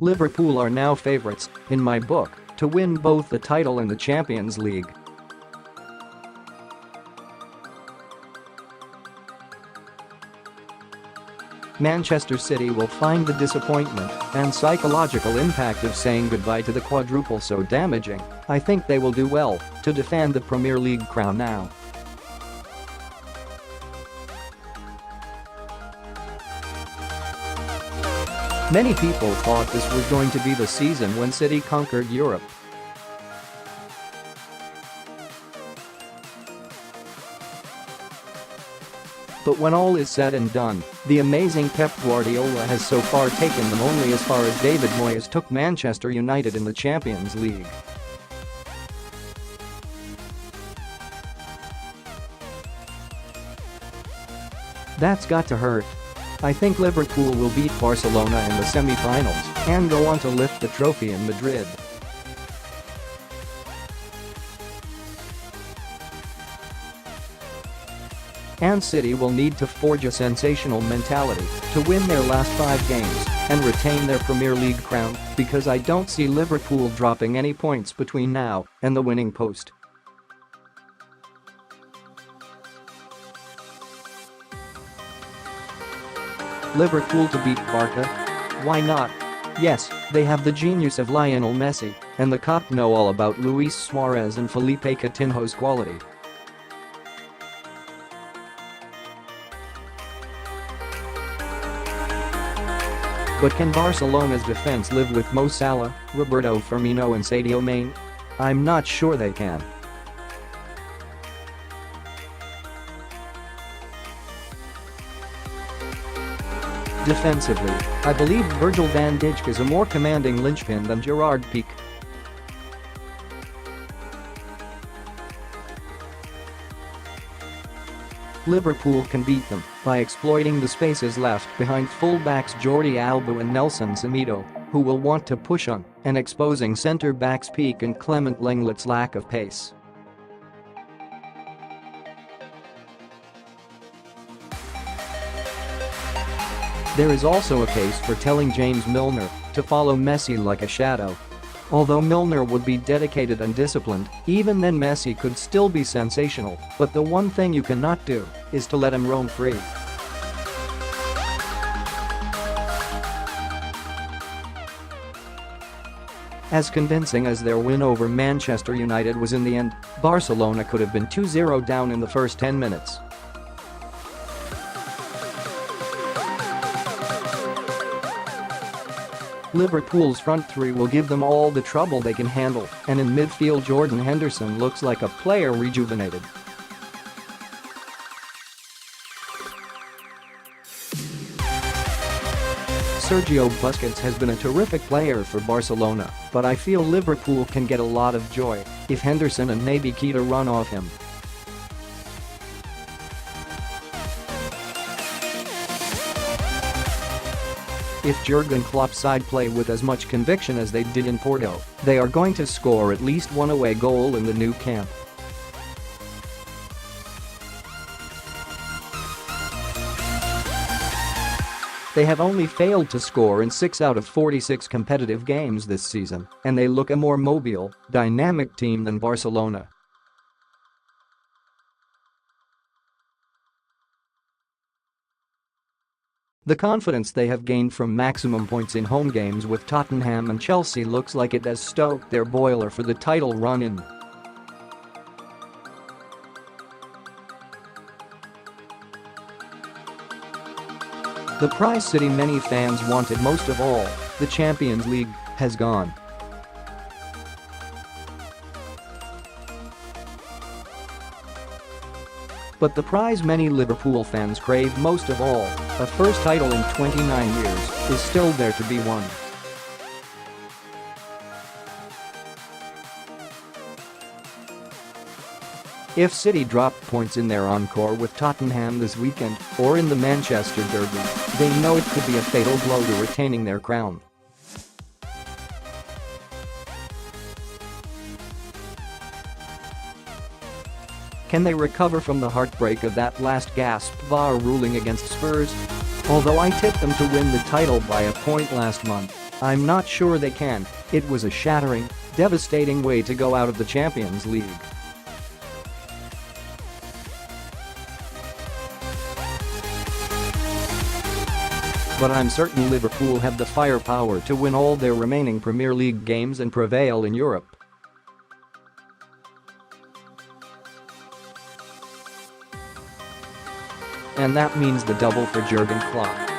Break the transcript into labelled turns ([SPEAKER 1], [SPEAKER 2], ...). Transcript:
[SPEAKER 1] Liverpool are now favourites, in my book, to win both the title and the Champions League. Manchester City will find the disappointment and psychological impact of saying goodbye to the quadruple so damaging. I think they will do well to defend the Premier League crown now. Many people thought this was going to be the season when City conquered Europe. But when all is said and done, the amazing Pep Guardiola has so far taken them only as far as David Moyes took Manchester United in the Champions League. That's got to hurt. I think Liverpool will beat Barcelona in the semi-finals and go on to lift the trophy in Madrid. And City will need to forge a sensational mentality to win their last 5 games and retain their Premier League crown, because I don't see Liverpool dropping any points between now and the winning post. Liverpool to beat Barca? Why not? Yes, they have the genius of Lionel Messi, and the cop know all about Luis Suarez and Felipe Coutinho's quality. But can Barcelona's defense live with Mo Salah, Roberto Firmino and Sadio Mane? I'm not sure they can. Defensively, I believe Virgil van Dijk is a more commanding linchpin than Gerard Piqué. Liverpool can beat them by exploiting the spaces left behind full-backs Jordi Alba and Nelson Semedo, who will want to push on, and exposing centre-backs Piqué and Clement Lenglet's lack of pace. There is also a case for telling James Milner to follow Messi like a shadow. Although Milner would be dedicated and disciplined, even then Messi could still be sensational, but the one thing you cannot do is to let him roam free. As convincing as their win over Manchester United was in the end, Barcelona could have been 2-0 down in the first 10 minutes. Liverpool's front three will give them all the trouble they can handle, and in midfield Jordan Henderson looks like a player rejuvenated. Sergio Busquets has been a terrific player for Barcelona, but I feel Liverpool can get a lot of joy if Henderson and maybe Keita run off him. If Jurgen Klopp's side play with as much conviction as they did in Porto, they are going to score at least one away goal in the new camp. They have only failed to score in 6 out of 46 competitive games this season, and they look a more mobile, dynamic team than Barcelona. The confidence they have gained from maximum points in home games with Tottenham and Chelsea looks like it has stoked their boiler for the title run-in. The prize City many fans wanted most of all, the Champions League, has gone. But the prize many Liverpool fans crave most of all, a first title in 29 years, is still there to be won. If City drop points in their encore with Tottenham this weekend or in the Manchester Derby, they know it could be a fatal blow to retaining their crown. Can they recover from the heartbreak of that last gasp VAR ruling against Spurs? Although I tipped them to win the title by a point last month, I'm not sure they can. It was a shattering, devastating way to go out of the Champions League. But I'm certain Liverpool have the firepower to win all their remaining Premier League games and prevail in Europe. And that means the double for Jurgen Klopp.